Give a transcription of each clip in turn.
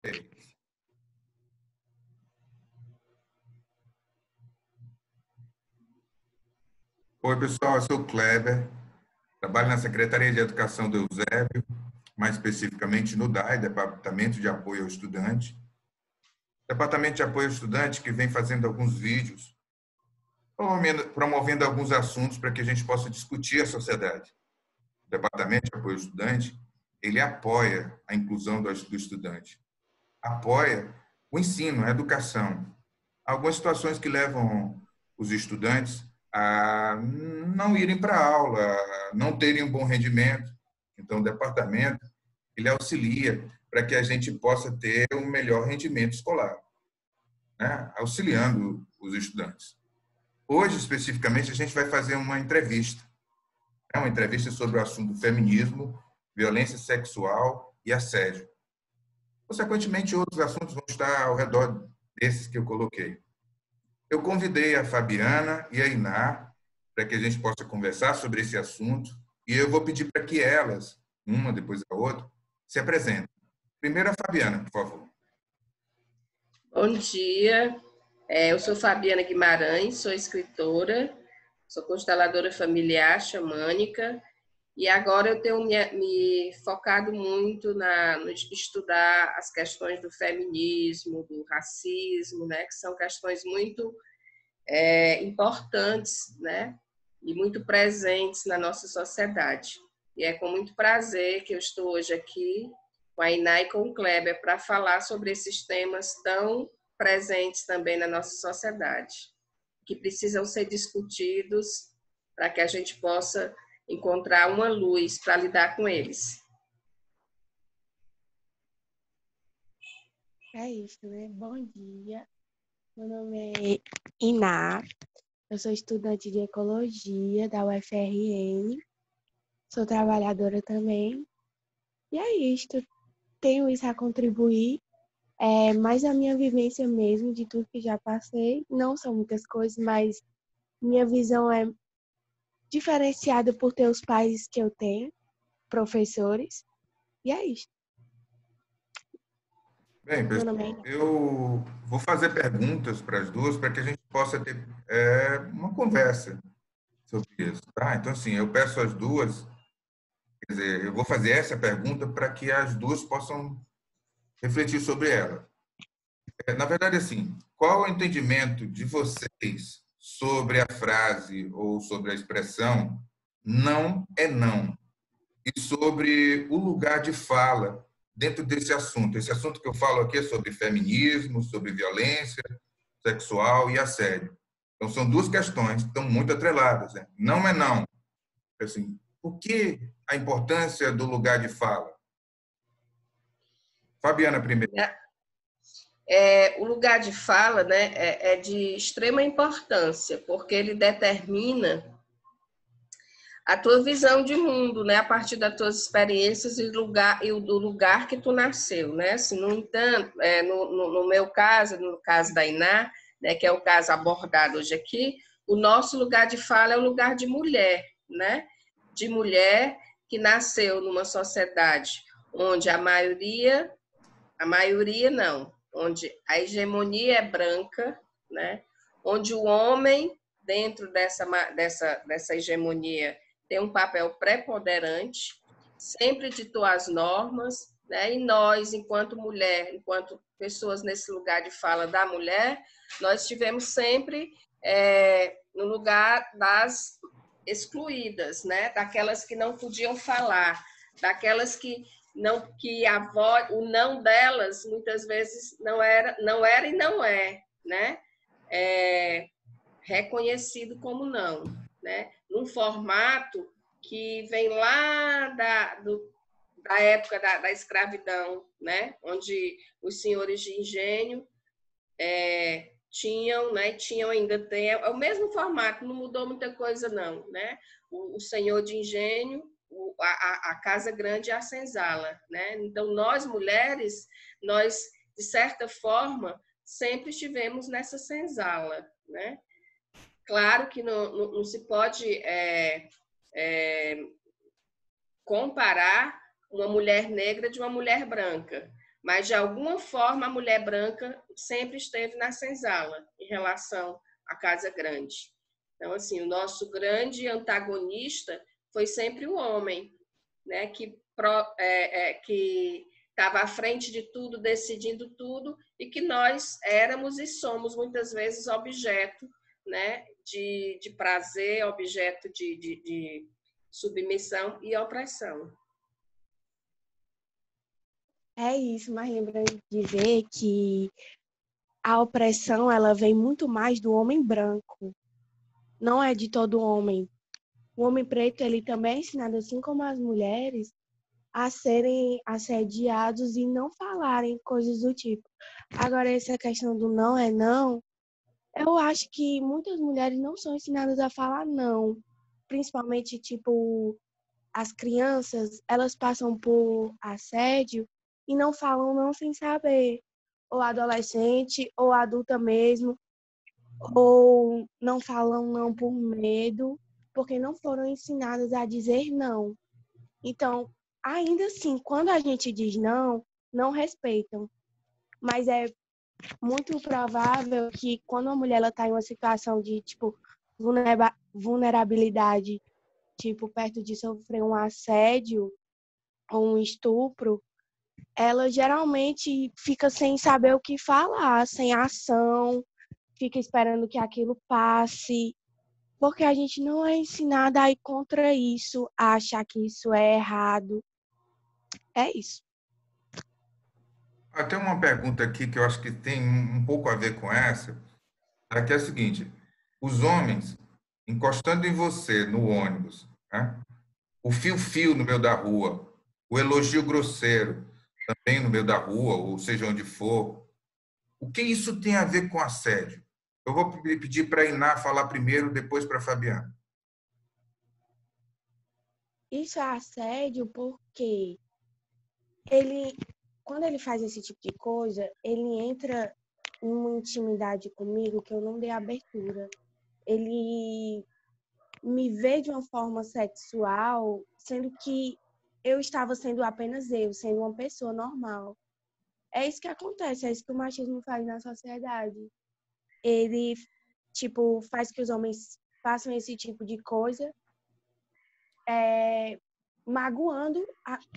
Oi, pessoal, eu sou o Kleber, trabalho na Secretaria de Educação do Eusébio, mais especificamente no DAE, Departamento de Apoio ao Estudante. Departamento de Apoio ao Estudante que vem fazendo alguns vídeos, promovendo alguns assuntos para que a gente possa discutir a sociedade. O Departamento de Apoio ao Estudante, ele apoia a inclusão do estudante, apoia o ensino, a educação. Algumas situações que levam os estudantes a não irem para a aula, a não terem um bom rendimento. Então, o departamento ele auxilia para que a gente possa ter um melhor rendimento escolar, né? Auxiliando os estudantes. Hoje, especificamente, a gente vai fazer uma entrevista sobre o assunto feminismo, violência sexual e assédio. Consequentemente, outros assuntos vão estar ao redor desses que eu coloquei. Eu convidei a Fabiana e a Iná para que a gente possa conversar sobre esse assunto e eu vou pedir para que elas, uma depois da outra, se apresentem. Primeiro a Fabiana, por favor. Bom dia, eu sou Fabiana Guimarães, sou escritora, sou consteladora familiar xamânica e agora eu tenho me focado muito no estudar as questões do feminismo, do racismo, né, que são questões muito importantes, né, e muito presentes na nossa sociedade. E é com muito prazer que eu estou hoje aqui com a Iná e com o Kleber para falar sobre esses temas tão presentes também na nossa sociedade, que precisam ser discutidos para que a gente possa encontrar uma luz para lidar com eles. É isso, né? Bom dia. Meu nome é Iná. Eu sou estudante de Ecologia da UFRN. Sou trabalhadora também. E é isto. Tenho isso a contribuir. Mais a minha vivência mesmo, de tudo que já passei. Não são muitas coisas, mas minha visão é diferenciada por ter os pais que eu tenho, professores. E é isso. Bem, pessoal, eu vou fazer perguntas para as duas para que a gente possa ter uma conversa sobre isso, tá? Então, assim, eu peço às duas, quer dizer, eu vou fazer essa pergunta para que as duas possam refletir sobre ela. Na verdade, assim, qual é o entendimento de vocês sobre a frase ou sobre a expressão não é não? E sobre o lugar de fala dentro desse assunto. Esse assunto que eu falo aqui é sobre feminismo, sobre violência sexual e assédio. Então, são duas questões que estão muito atreladas, né? Não é não. Assim, por que a importância do lugar de fala? Fabiana, primeiro. O lugar de fala, né, é de extrema importância, porque ele determina a tua visão de mundo, né, a partir das tuas experiências e do lugar que tu nasceu, né? Se, no entanto, no meu caso, no caso da Iná, né, que é o caso abordado hoje aqui, o nosso lugar de fala é o lugar de mulher, né? De mulher que nasceu numa sociedade onde a maioria não, onde a hegemonia é branca, né? Onde o homem, dentro dessa hegemonia, tem um papel preponderante, sempre ditou as normas, né? E nós, enquanto mulher, enquanto pessoas nesse lugar de fala da mulher, nós estivemos sempre no lugar das excluídas, né? Daquelas que não podiam falar, daquelas que a voz, o não delas muitas vezes não era e não é, né? Reconhecido como não, né? Num formato que vem lá da época da escravidão, né? Onde os senhores de engenho tinham, né? Ainda tem é o mesmo formato, não mudou muita coisa não, né? O senhor de engenho, a casa grande e a senzala, né? Então nós mulheres, nós de certa forma sempre estivemos nessa senzala, né? Claro que não se pode comparar uma mulher negra de uma mulher branca, mas de alguma forma a mulher branca sempre esteve na senzala em relação à casa grande. Então, assim, o nosso grande antagonista foi sempre o homem, né, que estava à frente de tudo, decidindo tudo, e que nós éramos e somos muitas vezes objeto, né, de prazer, objeto de submissão e opressão. É isso, mas lembrando de dizer que a opressão ela vem muito mais do homem branco, não é de todo homem. O homem preto ele também é ensinado, assim como as mulheres, a serem assediados e não falarem coisas do tipo. Agora, essa questão do não é não, eu acho que muitas mulheres não são ensinadas a falar não. Principalmente, tipo, as crianças, elas passam por assédio e não falam não sem saber. Ou adolescente, ou adulta mesmo, ou não falam não por medo, porque não foram ensinadas a dizer não. Então, ainda assim, quando a gente diz não, não respeitam. Mas é muito provável que quando a mulher está em uma situação de, tipo, vulnerabilidade, tipo, perto de sofrer um assédio ou um estupro, ela geralmente fica sem saber o que falar, sem ação, fica esperando que aquilo passe, porque a gente não é ensinada a ir contra isso, a achar que isso é errado. É isso. Tem uma pergunta aqui que eu acho que tem um pouco a ver com essa, que é a seguinte: os homens encostando em você no ônibus, né? O fio-fio no meio da rua, o elogio grosseiro também no meio da rua, ou seja onde for, o que isso tem a ver com assédio? Eu vou pedir para a Iná falar primeiro, depois para a Fabiana. Isso é assédio porque quando ele faz esse tipo de coisa, ele entra em uma intimidade comigo que eu não dei abertura. Ele me vê de uma forma sexual, sendo que eu estava sendo apenas eu, sendo uma pessoa normal. É isso que acontece, é isso que o machismo faz na sociedade. Ele, tipo, faz que os homens façam esse tipo de coisa, magoando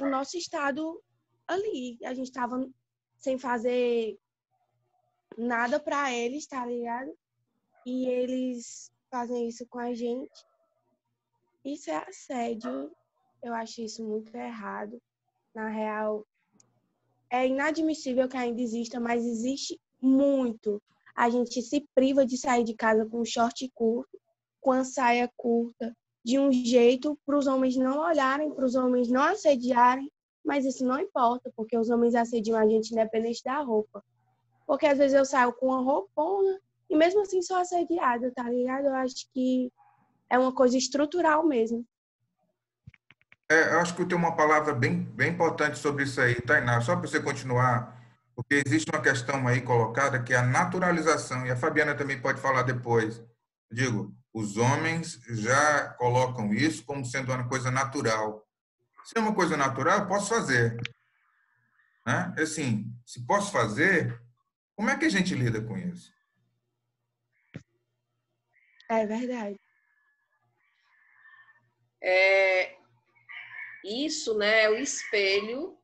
o nosso estado ali. A gente estava sem fazer nada para eles, tá ligado? E eles fazem isso com a gente. Isso é assédio. Eu acho isso muito errado. Na real, é inadmissível que ainda exista, mas existe muito. A gente se priva de sair de casa com um short curto, com a saia curta, de um jeito para os homens não olharem, para os homens não assediarem, mas isso não importa, porque os homens assediam a gente independente da roupa. Porque às vezes eu saio com uma roupona e mesmo assim sou assediada, tá ligado? Eu acho que é uma coisa estrutural mesmo. Eu acho que eu tenho uma palavra bem importante sobre isso aí, Tainá, só para você continuar, porque existe uma questão aí colocada que é a naturalização, e a Fabiana também pode falar depois. Digo, os homens já colocam isso como sendo uma coisa natural. Se é uma coisa natural, eu posso fazer, né? Assim, se posso fazer, como é que a gente lida com isso? É verdade. Isso, né, é o espelho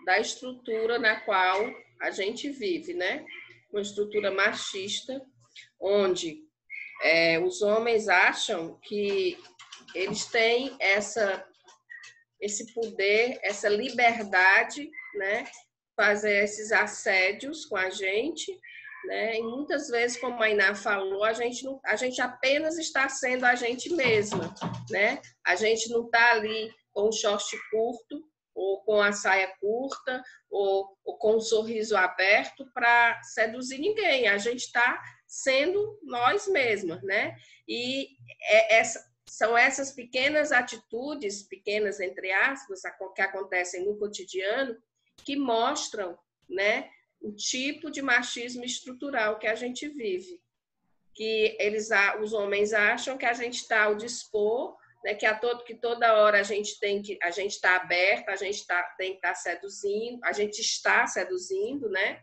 da estrutura na qual a gente vive, né? Uma estrutura machista, onde os homens acham que eles têm esse poder, essa liberdade, né? Fazer esses assédios com a gente, né? E muitas vezes, como a Iná falou, a gente apenas está sendo a gente mesma, né? A gente não está ali com o short curto, ou com a saia curta, ou com um sorriso aberto para seduzir ninguém. A gente está sendo nós mesmas, né? E são essas pequenas atitudes, pequenas entre aspas, que acontecem no cotidiano, que mostram, né, o tipo de machismo estrutural que a gente vive. Que os homens acham que a gente está ao dispor né, que toda hora a gente está aberta, tem que estar seduzindo, a gente está seduzindo, né?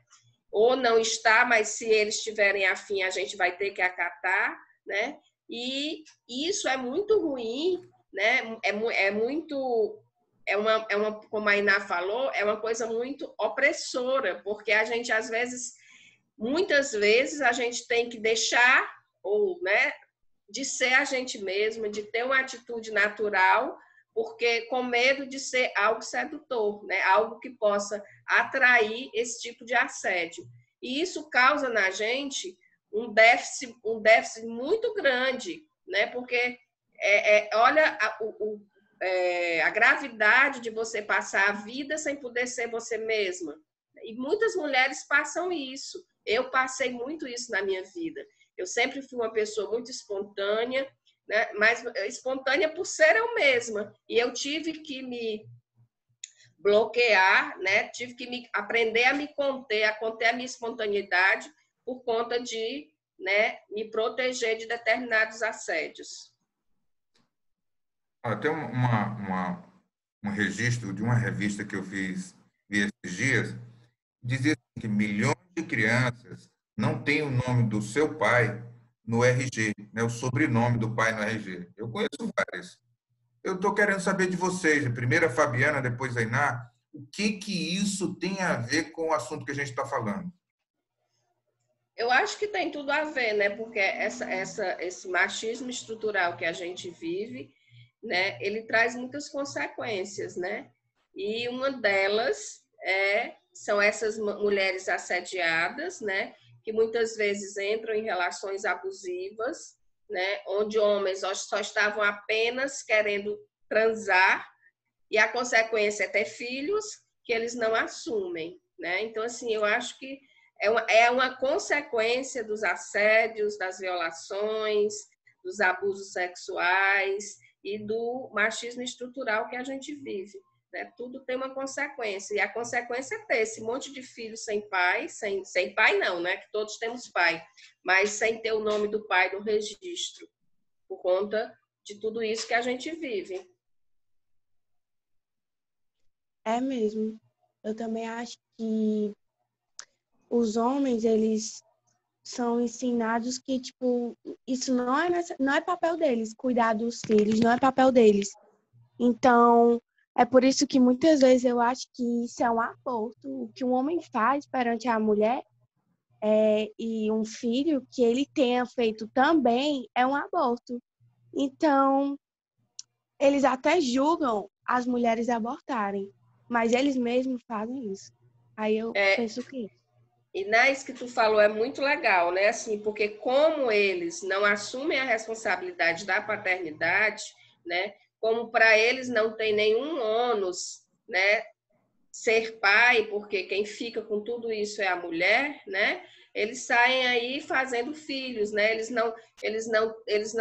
Ou não está, mas se eles estiverem afim, a gente vai ter que acatar, né? E isso é muito ruim, né? Como a Iná falou, é uma coisa muito opressora, porque a gente, às vezes, muitas vezes, a gente tem que deixar, ou, né, de ser a gente mesma, de ter uma atitude natural, porque com medo de ser algo sedutor, né? Algo que possa atrair esse tipo de assédio. E isso causa na gente um déficit muito grande, né? Porque olha a gravidade de você passar a vida sem poder ser você mesma. E muitas mulheres passam isso. Eu passei muito isso na minha vida. Eu sempre fui uma pessoa muito espontânea, né? Mas espontânea por ser eu mesma. E eu tive que me bloquear, né? Tive que aprender a me conter, a conter a minha espontaneidade por conta de, né, me proteger de determinados assédios. Tem um registro de uma revista que eu vi esses dias, dizia que milhões de crianças não têm o nome do seu pai no RG, né, o sobrenome do pai no RG. Eu conheço várias. Eu estou querendo saber de vocês, primeiro a Fabiana, depois a Iná, o que isso tem a ver com o assunto que a gente está falando? Eu acho que tem tudo a ver, né? Porque esse machismo estrutural que a gente vive, né? Ele traz muitas consequências, né? E uma delas são essas mulheres assediadas, né? Que muitas vezes entram em relações abusivas, né? Onde homens só estavam apenas querendo transar e a consequência é ter filhos que eles não assumem, né? Então, assim, eu acho que é uma consequência dos assédios, das violações, dos abusos sexuais e do machismo estrutural que a gente vive. Né? Tudo tem uma consequência. E a consequência é ter esse monte de filhos sem pai, sem pai não, né? Que todos temos pai, mas sem ter o nome do pai no registro, por conta de tudo isso que a gente vive. É mesmo. Eu também acho que os homens, eles são ensinados que, tipo, isso não é papel deles, cuidar dos filhos, não é papel deles. Então, é por isso que muitas vezes eu acho que isso é um aborto. O que um homem faz perante a mulher e um filho que ele tenha feito também é um aborto. Então, eles até julgam as mulheres abortarem, mas eles mesmos fazem isso. Aí eu penso que... E isso que tu falou é muito legal, né? Assim, porque como eles não assumem a responsabilidade da paternidade, né? Como para eles não tem nenhum ônus, né? Ser pai, porque quem fica com tudo isso é a mulher, né? Eles saem aí fazendo filhos, né? Eles não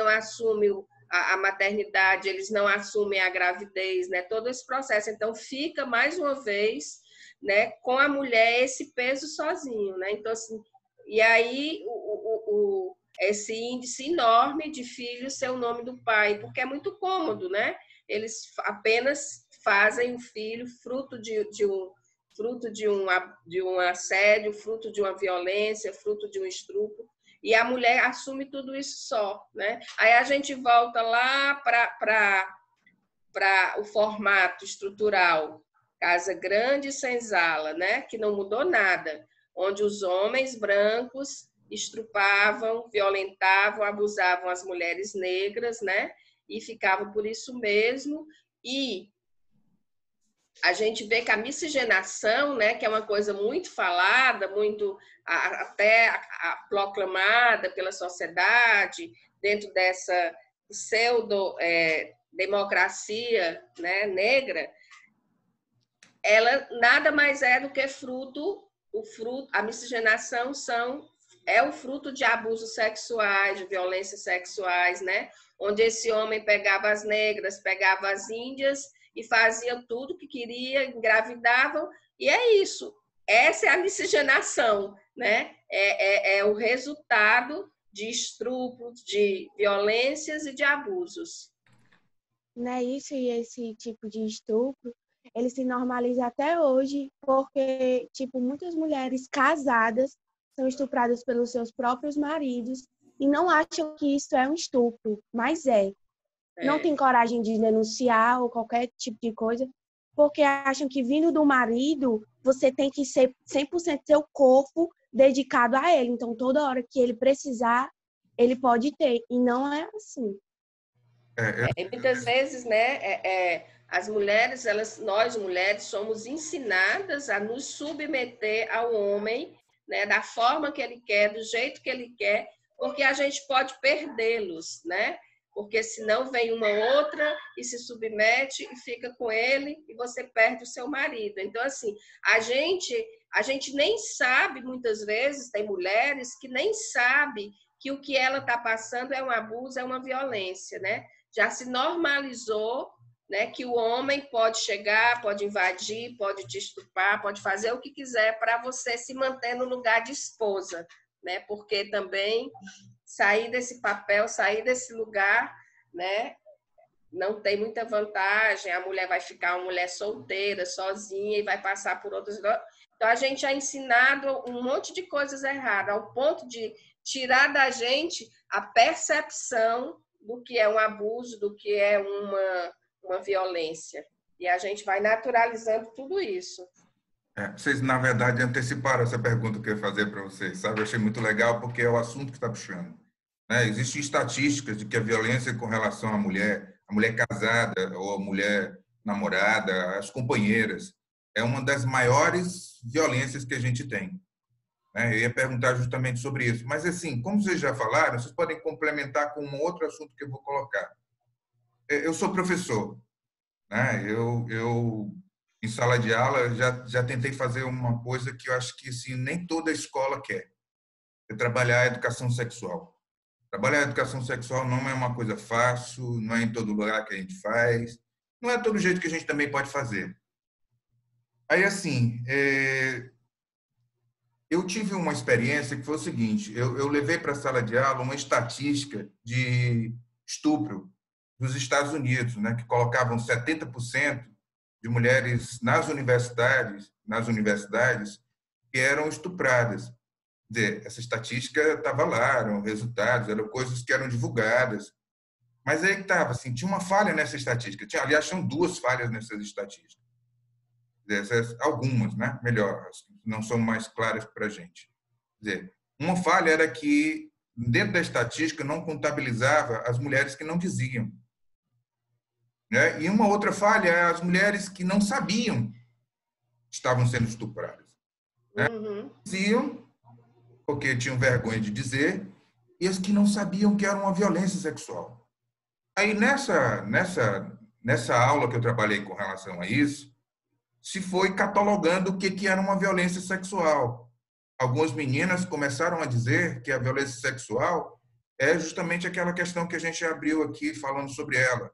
assumem a maternidade, eles não assumem a gravidez, né? Todo esse processo. Então fica mais uma vez, né, com a mulher esse peso sozinho, né? Então assim, e aí esse índice enorme de filhos ser o nome do pai, porque é muito cômodo, né? Eles apenas fazem o filho fruto de um assédio, fruto de uma violência, fruto de um estupro, e a mulher assume tudo isso só, né? Aí a gente volta lá para o formato estrutural, casa grande e senzala, né? Que não mudou nada, onde os homens brancos estrupavam, violentavam, abusavam as mulheres negras, né? E ficavam por isso mesmo. E a gente vê que a miscigenação, né, que é uma coisa muito falada, muito até proclamada pela sociedade, dentro dessa pseudo-democracia, né, negra, ela nada mais é do que a miscigenação é o fruto de abusos sexuais, de violências sexuais, né? Onde esse homem pegava as negras, pegava as índias e fazia tudo que queria, engravidavam, e é isso. Essa é a miscigenação, né? É o resultado de estupros, de violências e de abusos. né, isso e esse tipo de estupro, ele se normaliza até hoje, porque, tipo, muitas mulheres casadas são estupradas pelos seus próprios maridos e não acham que isso é um estupro, mas é. Não tem coragem de denunciar ou qualquer tipo de coisa, porque acham que vindo do marido, você tem que ser 100% seu corpo dedicado a ele. Então, toda hora que ele precisar, ele pode ter. E não é assim. E muitas vezes, né, as mulheres, nós mulheres, somos ensinadas a nos submeter ao homem, né, da forma que ele quer, do jeito que ele quer, porque a gente pode perdê-los, né? Porque senão vem uma outra e se submete e fica com ele e você perde o seu marido. Então, assim, a gente nem sabe, muitas vezes, tem mulheres que nem sabem que o que ela está passando é um abuso, é uma violência, né? Já se normalizou, né, que o homem pode chegar, pode invadir, pode te estuprar, pode fazer o que quiser para você se manter no lugar de esposa, né? Porque também sair desse papel, sair desse lugar, né, não tem muita vantagem. A mulher vai ficar uma mulher solteira, sozinha e vai passar por outras. Então a gente é ensinado um monte de coisas erradas, ao ponto de tirar da gente a percepção do que é um abuso, do que é uma violência. E a gente vai naturalizando tudo isso. Vocês, na verdade, anteciparam essa pergunta que eu ia fazer para vocês, sabe? Eu achei muito legal porque é o assunto que está puxando. Né? Existem estatísticas de que a violência com relação à mulher, a mulher casada ou a mulher namorada, as companheiras, é uma das maiores violências que a gente tem. Né? Eu ia perguntar justamente sobre isso. Mas, assim, como vocês já falaram, vocês podem complementar com um outro assunto que eu vou colocar. Eu sou professor, né? Em sala de aula, já tentei fazer uma coisa que eu acho que assim, nem toda escola quer, é trabalhar a educação sexual. Trabalhar a educação sexual não é uma coisa fácil, não é em todo lugar que a gente faz, não é todo jeito que a gente também pode fazer. Aí, assim, eu tive uma experiência que foi o seguinte, eu levei para a sala de aula uma estatística de estupro dos Estados Unidos, né, que colocavam 70% de mulheres nas universidades que eram estupradas. Quer dizer, essa estatística estava lá, eram resultados, eram coisas que eram divulgadas. Mas aí que estava, assim, tinha uma falha nessa estatística. Aliás, tinham duas falhas nessas estatísticas. Algumas, né? Melhor, não são mais claras para a gente. Quer dizer, uma falha era que, dentro da estatística, não contabilizava as mulheres que não diziam. Né? E uma outra falha é as mulheres que não sabiam que estavam sendo estupradas. Né? Diziam, porque tinham vergonha de dizer, e as que não sabiam que era uma violência sexual. Aí, nessa aula que eu trabalhei com relação a isso, se foi catalogando o que era uma violência sexual. Algumas meninas começaram a dizer que a violência sexual é justamente aquela questão que a gente abriu aqui falando sobre ela,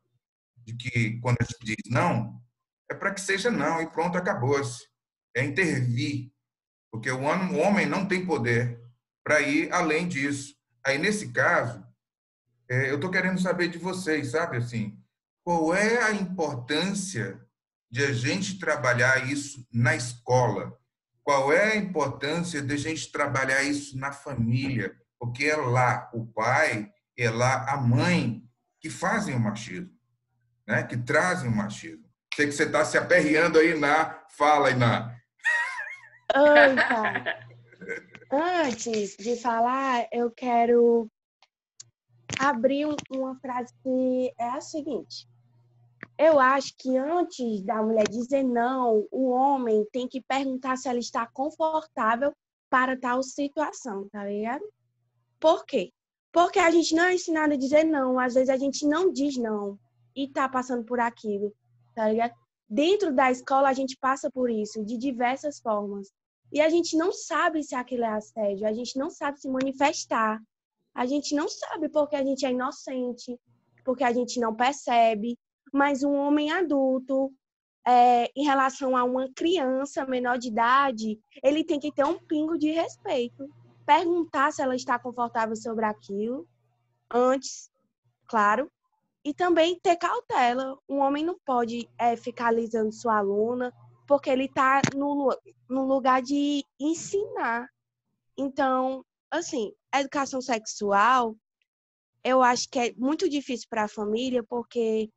de que quando a gente diz não, é para que seja não e pronto, acabou-se. É intervir, porque o homem não tem poder para ir além disso. Aí, nesse caso, eu estou querendo saber de vocês, sabe, assim, qual é a importância de a gente trabalhar isso na escola? Qual é a importância de a gente trabalhar isso na família? Porque é lá o pai, é lá a mãe que fazem o machismo, né? Que trazem o machismo. Sei que você está se aperreando aí, Fala, Iná. Oi, pai. Antes de falar, eu quero abrir uma frase que é a seguinte. Eu acho que antes da mulher dizer não, o homem tem que perguntar se ela está confortável para tal situação, tá ligado? Por quê? Porque a gente não é ensinado a dizer não. Às vezes a gente não diz não e tá passando por aquilo, tá ligado? Dentro da escola a gente passa por isso de diversas formas. E a gente não sabe se aquilo é assédio, a gente não sabe se manifestar. A gente não sabe porque a gente é inocente, porque a gente não percebe. Mas um homem adulto, em relação a uma criança menor de idade, ele tem que ter um pingo de respeito. Perguntar se ela está confortável sobre aquilo, antes, claro. E também ter cautela. Um homem não pode ficar alisando sua aluna, porque ele está no lugar de ensinar. Então, assim, a educação sexual, eu acho que é muito difícil para a família, porque,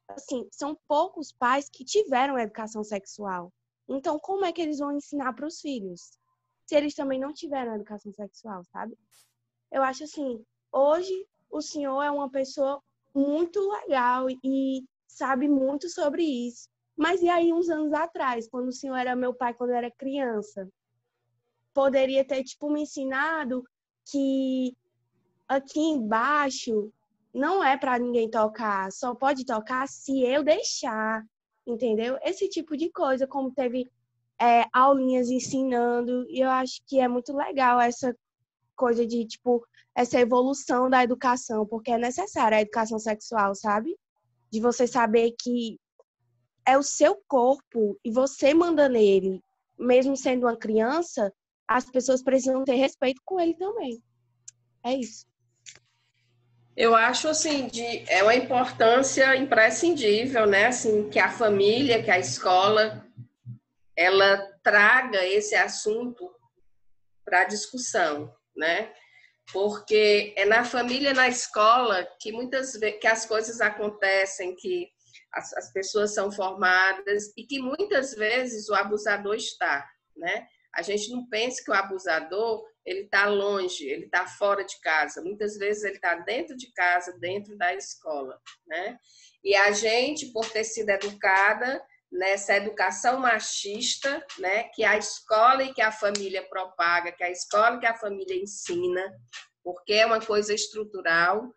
assim, são poucos pais que tiveram educação sexual. Então, como é que eles vão ensinar para os filhos? Se eles também não tiveram educação sexual, sabe? Eu acho assim, hoje o senhor é uma pessoa muito legal e sabe muito sobre isso. Mas e aí, uns anos atrás, quando o senhor era meu pai, quando eu era criança? Poderia ter, tipo, me ensinado que aqui embaixo não é para ninguém tocar, só pode tocar se eu deixar, entendeu? Esse tipo de coisa, como teve aulinhas ensinando, e eu acho que é muito legal essa coisa de, tipo, essa evolução da educação, porque é necessária a educação sexual, sabe? De você saber que é o seu corpo e você manda nele. Mesmo sendo uma criança, as pessoas precisam ter respeito com ele também. É isso. Eu acho assim é uma importância imprescindível, né? Assim, que a família, que a escola, ela traga esse assunto para a discussão, né? Porque é na família, na escola, que muitas vezes que as coisas acontecem, que as pessoas são formadas e que muitas vezes o abusador está, né? A gente não pensa que o abusador ele está longe, ele está fora de casa. Muitas vezes ele está dentro de casa, dentro da escola, né? E a gente, por ter sido educada nessa educação machista, né, que a escola e que a família propaga, que a escola e que a família ensina, porque é uma coisa estrutural.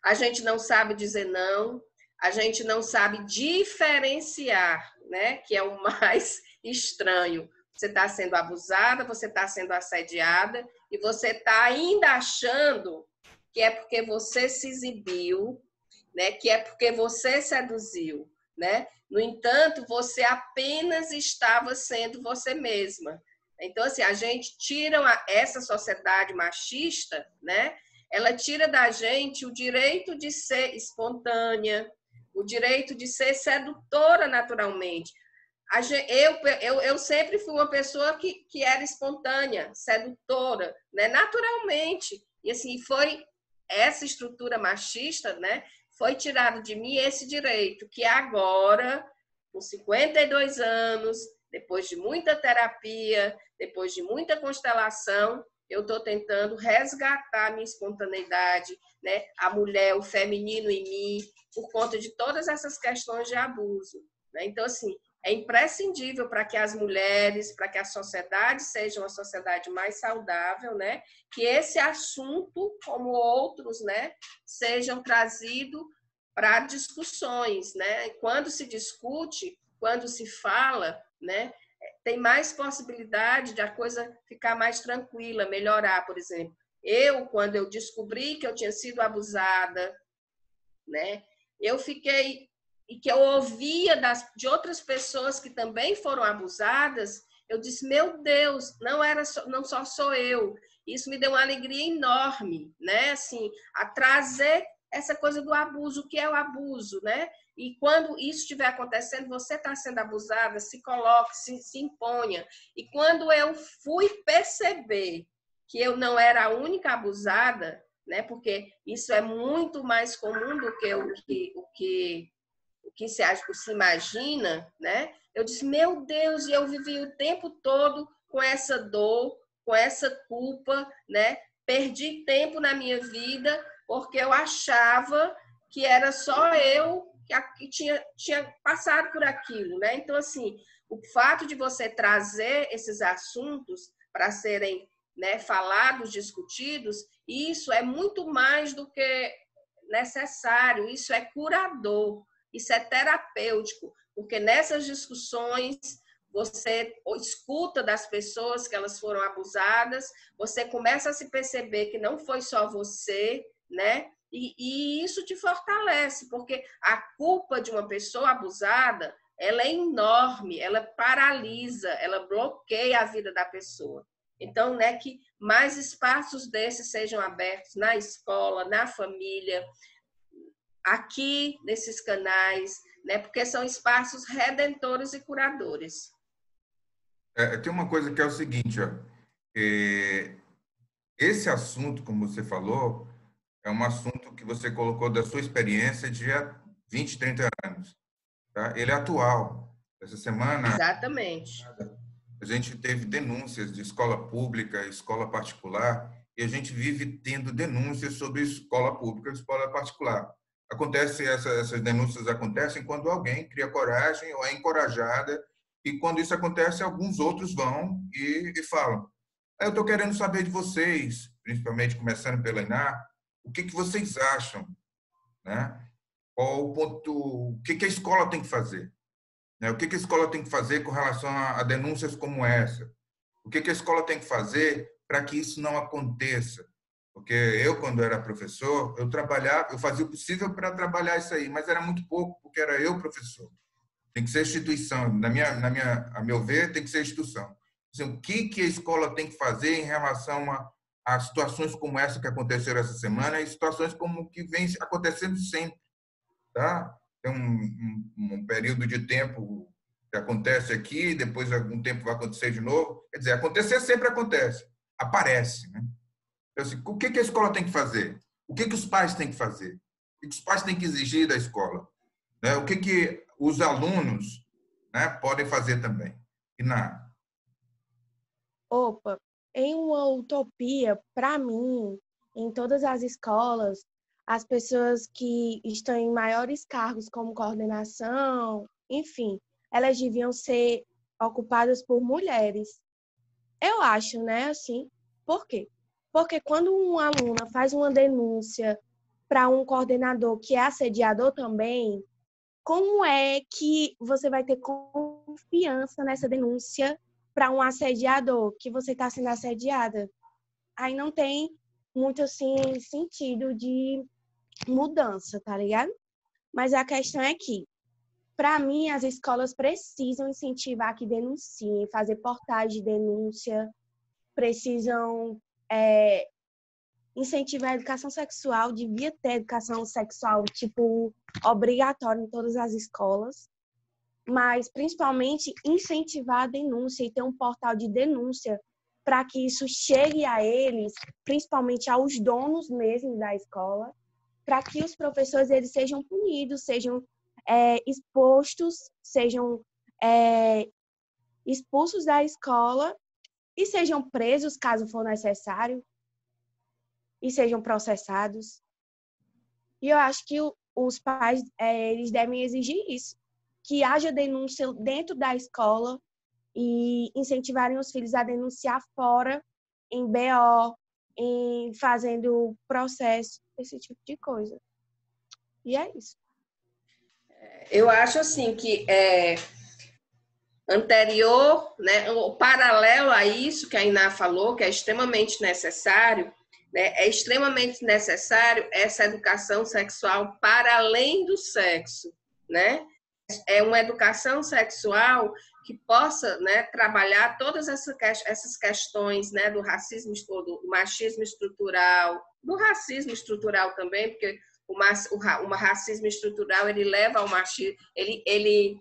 A gente não sabe dizer não, a gente não sabe diferenciar, né, que é o mais estranho. Você está sendo abusada, você está sendo assediada e você está ainda achando que é porque você se exibiu, né, que é porque você seduziu, né? No entanto, você apenas estava sendo você mesma. Então, assim, a gente tira essa sociedade machista, né? Ela tira da gente o direito de ser espontânea, o direito de ser sedutora naturalmente. Eu sempre fui uma pessoa que era espontânea, sedutora, né? Naturalmente. E assim, foi essa estrutura machista, né? Foi tirado de mim esse direito, que agora, com 52 anos, depois de muita terapia, depois de muita constelação, eu estou tentando resgatar a minha espontaneidade, né? A mulher, o feminino em mim, por conta de todas essas questões de abuso, né? Então, assim, é imprescindível para que as mulheres, para que a sociedade seja uma sociedade mais saudável, né? Que esse assunto, como outros, né, sejam trazidos para discussões, né? Quando se discute, quando se fala, né, tem mais possibilidade de a coisa ficar mais tranquila, melhorar, por exemplo. Quando eu descobri que eu tinha sido abusada, né, eu fiquei e que eu ouvia de outras pessoas que também foram abusadas, eu disse, meu Deus, não só sou eu. Isso me deu uma alegria enorme, né? Assim, a trazer essa coisa do abuso, o que é o abuso, né? E quando isso estiver acontecendo, você está sendo abusada, se coloque, se imponha. E quando eu fui perceber que eu não era a única abusada, né? Porque isso é muito mais comum do que o que se imagina, né? Eu disse, meu Deus, e eu vivi o tempo todo com essa dor, com essa culpa, né? Perdi tempo na minha vida porque eu achava que era só eu que tinha passado por aquilo, né? Então, assim, o fato de você trazer esses assuntos para serem, né, falados, discutidos, isso é muito mais do que necessário, isso é curador. Isso é terapêutico, porque nessas discussões você escuta das pessoas que elas foram abusadas, você começa a se perceber que não foi só você, né? E isso te fortalece, porque a culpa de uma pessoa abusada, ela é enorme, ela paralisa, ela bloqueia a vida da pessoa. Então, né, que mais espaços desses sejam abertos na escola, na família, aqui nesses canais, né? Porque são espaços redentores e curadores. Tem uma coisa que é o seguinte, ó, esse assunto, como você falou, é um assunto que você colocou da sua experiência de há 20, 30 anos. Tá? Ele é atual. Essa semana, Exatamente. a gente teve denúncias de escola pública, escola particular, e a gente vive tendo denúncias sobre escola pública e escola particular. Essas denúncias acontecem quando alguém cria coragem ou é encorajada, e quando isso acontece, alguns outros vão e falam: eu estou querendo saber de vocês, principalmente começando pela Iná, o que vocês acham, né? Qual o ponto, o que a escola tem que fazer? Né? O que a escola tem que fazer com relação a denúncias como essa? O que a escola tem que fazer para que isso não aconteça? Porque eu, quando era professor, eu fazia o possível para trabalhar isso aí, mas era muito pouco, porque era eu professor. Tem que ser instituição. A meu ver, tem que ser instituição. Assim, o que a escola tem que fazer em relação a situações como essa que aconteceram essa semana e situações como que vem acontecendo sempre, tá? Tem um período de tempo que acontece aqui, depois algum tempo vai acontecer de novo. Quer dizer, acontecer sempre acontece, aparece, né? Então, assim, o que a escola tem que fazer? O que os pais têm que fazer? O que os pais têm que exigir da escola? Né? O que os alunos, né, podem fazer também? E Opa, em uma utopia, para mim, em todas as escolas, as pessoas que estão em maiores cargos, como coordenação, enfim, elas deviam ser ocupadas por mulheres. Eu acho, né, assim. Por quê? Porque quando uma aluna faz uma denúncia para um coordenador que é assediador também, como é que você vai ter confiança nessa denúncia para um assediador, que você está sendo assediada? Aí não tem muito, assim, sentido de mudança, tá ligado? Mas a questão é que, para mim, as escolas precisam incentivar que denunciem, fazer portais de denúncia, precisam incentivar a educação sexual, devia ter educação sexual, tipo, obrigatória em todas as escolas, mas principalmente incentivar a denúncia e ter um portal de denúncia para que isso chegue a eles, principalmente aos donos mesmo da escola, para que os professores eles sejam punidos, sejam expostos, sejam expulsos da escola e sejam presos caso for necessário e sejam processados. E eu acho que os pais eles devem exigir isso, que haja denúncia dentro da escola e incentivarem os filhos a denunciar fora, em BO, em fazendo processo, esse tipo de coisa. E é isso. Eu acho assim que anterior, né, o paralelo a isso que a Iná falou, que é extremamente necessário, né, é extremamente necessário essa educação sexual para além do sexo, né? É uma educação sexual que possa, né, trabalhar todas essas questões, né, do racismo, do machismo estrutural, do racismo estrutural também, porque o racismo estrutural ele leva ao machismo, ele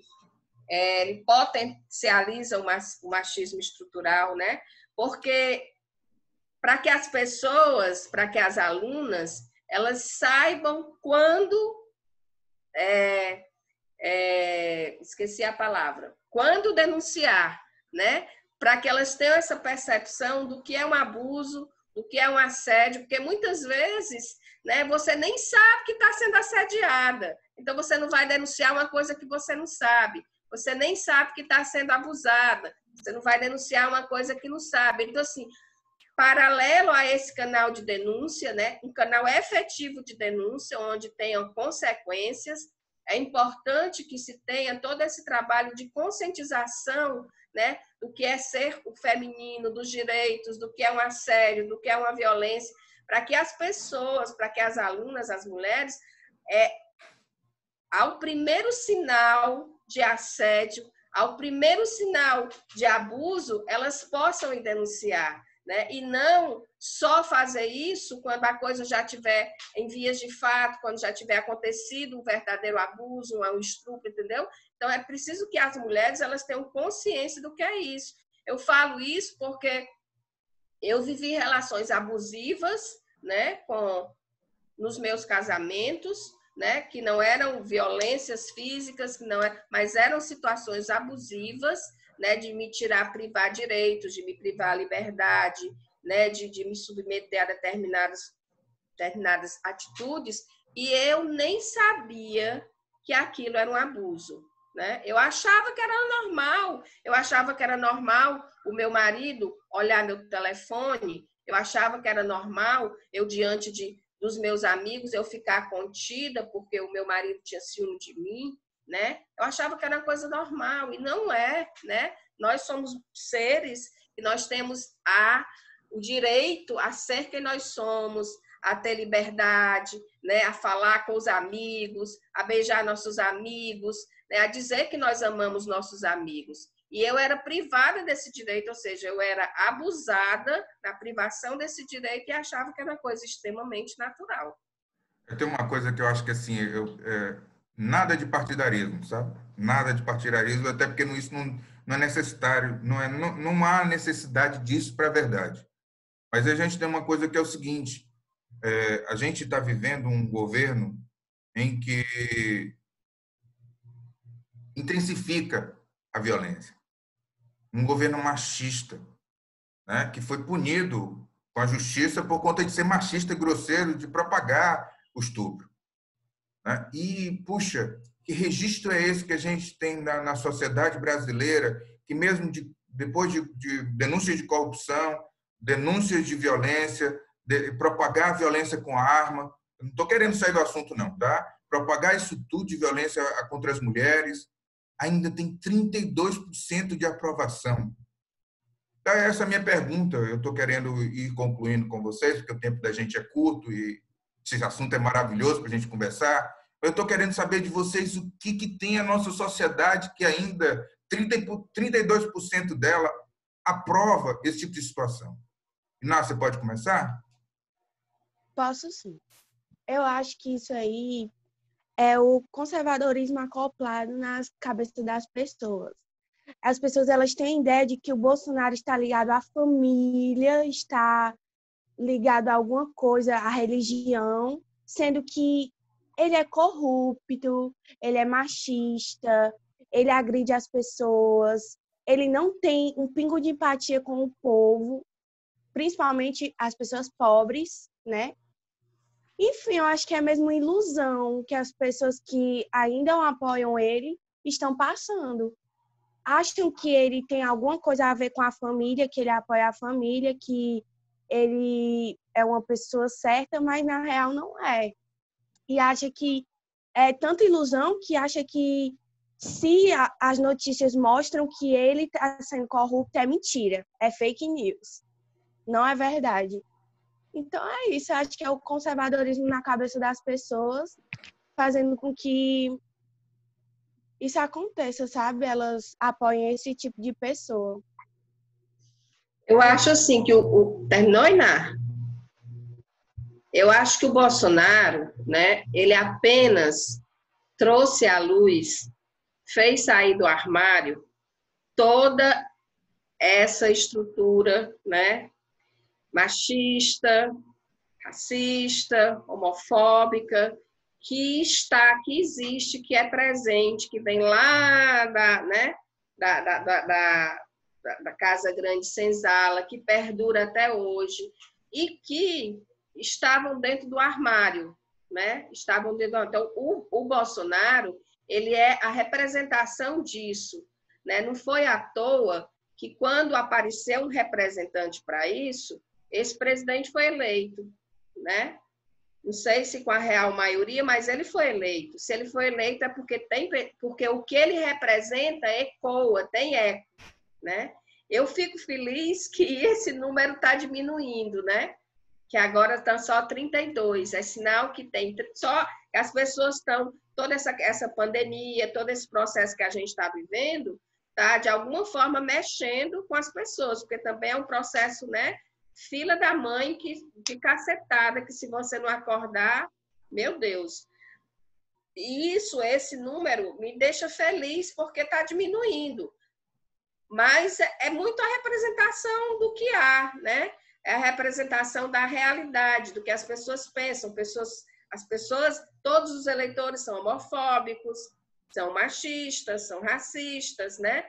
potencializa o machismo estrutural, né? Porque para que as pessoas, para que as alunas, elas saibam quando esqueci a palavra, quando denunciar, né? Para que elas tenham essa percepção do que é um abuso, do que é um assédio, porque muitas vezes, né, você nem sabe que está sendo assediada, então você não vai denunciar uma coisa que você não sabe, você nem sabe que está sendo abusada, você não vai denunciar uma coisa que não sabe. Então, assim, paralelo a esse canal de denúncia, né, um canal efetivo de denúncia, onde tenham consequências, é importante que se tenha todo esse trabalho de conscientização, né, do que é ser o feminino, dos direitos, do que é um assédio, do que é uma violência, para que as pessoas, para que as alunas, as mulheres, ao primeiro sinal de assédio, ao primeiro sinal de abuso, elas possam denunciar. né? E não só fazer isso quando a coisa já estiver em vias de fato, quando já tiver acontecido um verdadeiro abuso, um estupro, entendeu? Então, é preciso que as mulheres elas tenham consciência do que é isso. Eu falo isso porque eu vivi relações abusivas, né, nos meus casamentos, né, que não eram violências físicas, que não mas eram situações abusivas, né, de me privar direitos, de me privar a liberdade, né, de me submeter a determinadas atitudes, e eu nem sabia que aquilo era um abuso, né? Eu achava que era normal o meu marido olhar meu telefone, eu achava que era normal eu, diante dos meus amigos, eu ficar contida porque o meu marido tinha ciúme de mim, né? Eu achava que era uma coisa normal, e não é, né? Nós somos seres e nós temos o direito a ser quem nós somos, a ter liberdade, né? A falar com os amigos, a beijar nossos amigos, né? A dizer que nós amamos nossos amigos. E eu era privada desse direito, ou seja, eu era abusada na privação desse direito e achava que era uma coisa extremamente natural. Tem uma coisa que eu acho que assim, nada de partidarismo, sabe? Nada de partidarismo, até porque isso não é necessário, não há necessidade disso para a verdade. Mas a gente tem uma coisa que é o seguinte: a gente está vivendo um governo em que intensifica a violência, um governo machista, né? Que foi punido com a justiça por conta de ser machista e grosseiro, de propagar o estupro, né? E, puxa, que registro é esse que a gente tem na sociedade brasileira, que mesmo depois de denúncias de corrupção, denúncias de violência, propagar a violência com arma, eu não estou querendo sair do assunto não, tá? Propagar isso tudo de violência contra as mulheres, ainda tem 32% de aprovação. Então, essa é a minha pergunta. Eu estou querendo ir concluindo com vocês, porque o tempo da gente é curto e esse assunto é maravilhoso para a gente conversar. Eu estou querendo saber de vocês o que tem a nossa sociedade que ainda 32% dela aprova esse tipo de situação. Inácia, você pode começar? Posso sim. Eu acho que isso aí é o conservadorismo acoplado nas cabeças das pessoas. As pessoas elas têm a ideia de que o Bolsonaro está ligado à família, está ligado a alguma coisa, à religião, sendo que ele é corrupto, ele é machista, ele agride as pessoas, ele não tem um pingo de empatia com o povo, principalmente as pessoas pobres, né? Enfim, eu acho que é mesmo uma ilusão que as pessoas que ainda não apoiam ele estão passando. Acham que ele tem alguma coisa a ver com a família, que ele apoia a família, que ele é uma pessoa certa, mas na real não é. E acha que é tanta ilusão que acha que se as notícias mostram que ele está sendo corrupto, é mentira, é fake news. Não é verdade. Então é isso, eu acho que é o conservadorismo na cabeça das pessoas, fazendo com que isso aconteça, sabe? Elas apoiem esse tipo de pessoa. Eu acho assim que terminou, Iná? Eu acho que o Bolsonaro, né, ele apenas trouxe à luz, fez sair do armário toda essa estrutura, né, machista, racista, homofóbica, que existe, que é presente, que vem lá da Casa Grande Senzala, que perdura até hoje, e que estavam dentro do armário, né? Estavam dentro. Então, o Bolsonaro, ele é a representação disso, né? Não foi à toa que, quando apareceu um representante para isso, esse presidente foi eleito, né? Não sei se com a real maioria, mas ele foi eleito. Se ele foi eleito é porque o que ele representa ecoa, tem eco, né? Eu fico feliz que esse número está diminuindo, né? Que agora estão só 32. É sinal que tem só as pessoas estão, toda essa pandemia, todo esse processo que a gente está vivendo, tá de alguma forma mexendo com as pessoas, porque também é um processo, né, fila da mãe que cacetada, que se você não acordar, meu Deus. E esse número me deixa feliz porque está diminuindo. Mas é muito a representação do que há, né? É a representação da realidade, do que as pessoas pensam. Todos os eleitores são homofóbicos, são machistas, são racistas, né?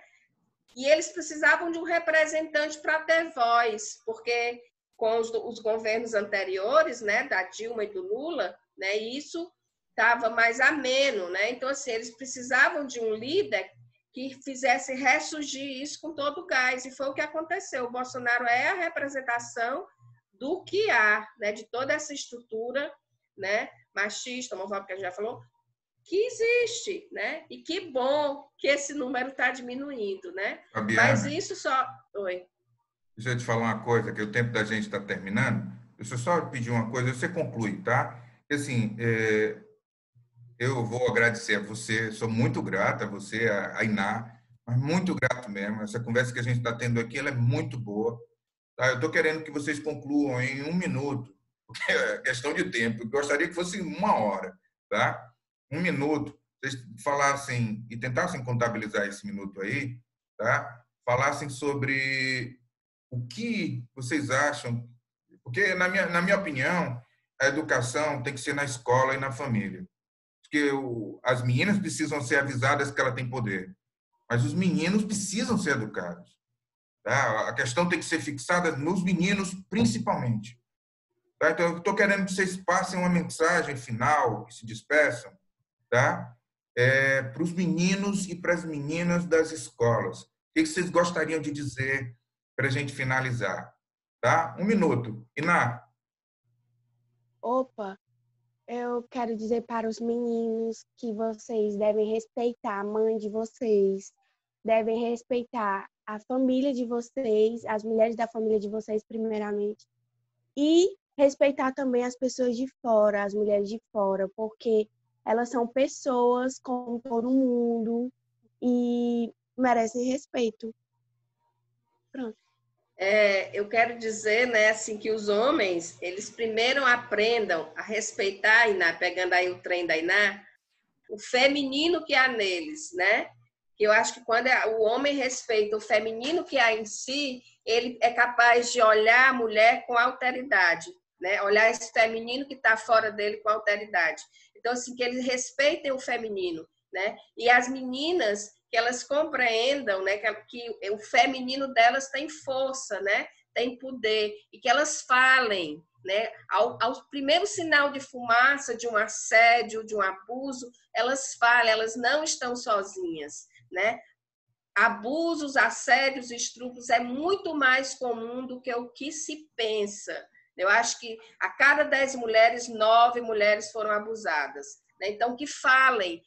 E eles precisavam de um representante para ter voz, porque com os governos anteriores, né, da Dilma e do Lula, né, isso estava mais ameno, né? Então, assim, eles precisavam de um líder que fizesse ressurgir isso com todo o gás, e foi o que aconteceu. O Bolsonaro é a representação do que há, né, de toda essa estrutura, né, machista, homofóbica, que a gente já falou, que existe, né? E que bom que esse número está diminuindo, né? Fabiana, mas isso só... Oi. Deixa eu te falar uma coisa, que o tempo da gente está terminando. Deixa eu só pedir uma coisa, você conclui, tá? Assim, eu vou agradecer a você, sou muito grato a você, a Iná, mas muito grato mesmo. Essa conversa que a gente está tendo aqui, ela é muito boa. Tá? Eu estou querendo que vocês concluam em 1 minuto, porque é questão de tempo. Eu gostaria que fosse 1 hora, tá? 1 minuto. Vocês falassem e tentassem contabilizar esse minuto aí, tá? Falassem sobre o que vocês acham, porque na minha opinião, a educação tem que ser na escola e na família. Porque as meninas precisam ser avisadas que ela tem poder, mas os meninos precisam ser educados. Tá? A questão tem que ser fixada nos meninos, principalmente. Tá? Então, eu estou querendo que vocês passem uma mensagem final, que se despeçam, tá? Para os meninos e para as meninas das escolas. O que vocês gostariam de dizer para a gente finalizar? Tá? 1 minuto. Iná. Opa, eu quero dizer para os meninos que vocês devem respeitar a mãe de vocês, devem respeitar a família de vocês, as mulheres da família de vocês, primeiramente, e respeitar também as pessoas de fora, as mulheres de fora, porque elas são pessoas como todo mundo e merecem respeito. Pronto. Eu quero dizer, né, assim, que os homens, eles primeiro aprendam a respeitar, Iná, pegando aí o trem da Iná, o feminino que há neles, né? Que eu acho que quando o homem respeita o feminino que há em si, ele é capaz de olhar a mulher com alteridade, né? Olhar esse feminino que está fora dele com alteridade. Então, assim, que eles respeitem o feminino, né? E as meninas, que elas compreendam, né, que o feminino delas tem força, né, tem poder, e que elas falem, né, ao primeiro sinal de fumaça, de um assédio, de um abuso, elas falem, elas não estão sozinhas, né? Abusos, assédios, estupros é muito mais comum do que o que se pensa. Eu acho que a cada 10 mulheres, 9 mulheres foram abusadas, né? Então, que falem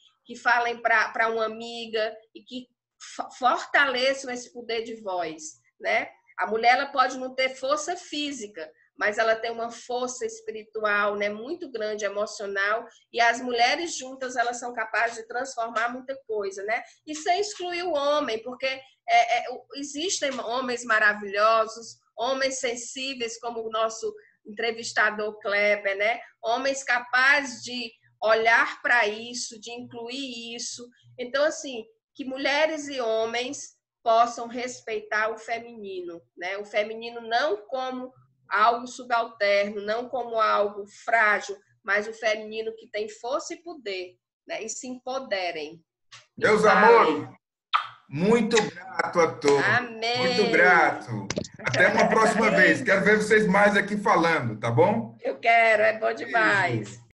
para uma amiga e que fortaleçam esse poder de voz, né? A mulher ela pode não ter força física, mas ela tem uma força espiritual, né, muito grande, emocional, e as mulheres juntas elas são capazes de transformar muita coisa, né? E sem excluir o homem, porque existem homens maravilhosos, homens sensíveis, como o nosso entrevistador Kleber, né? Homens capazes de olhar para isso, de incluir isso. Então, assim, que mulheres e homens possam respeitar o feminino, né? O feminino não como algo subalterno, não como algo frágil, mas o feminino que tem força e poder, né? E se empoderem. Meus amores, muito grato a todos. Amém. Muito grato. Até uma próxima vez. Quero ver vocês mais aqui falando, tá bom? Eu quero, é bom demais. Beijo.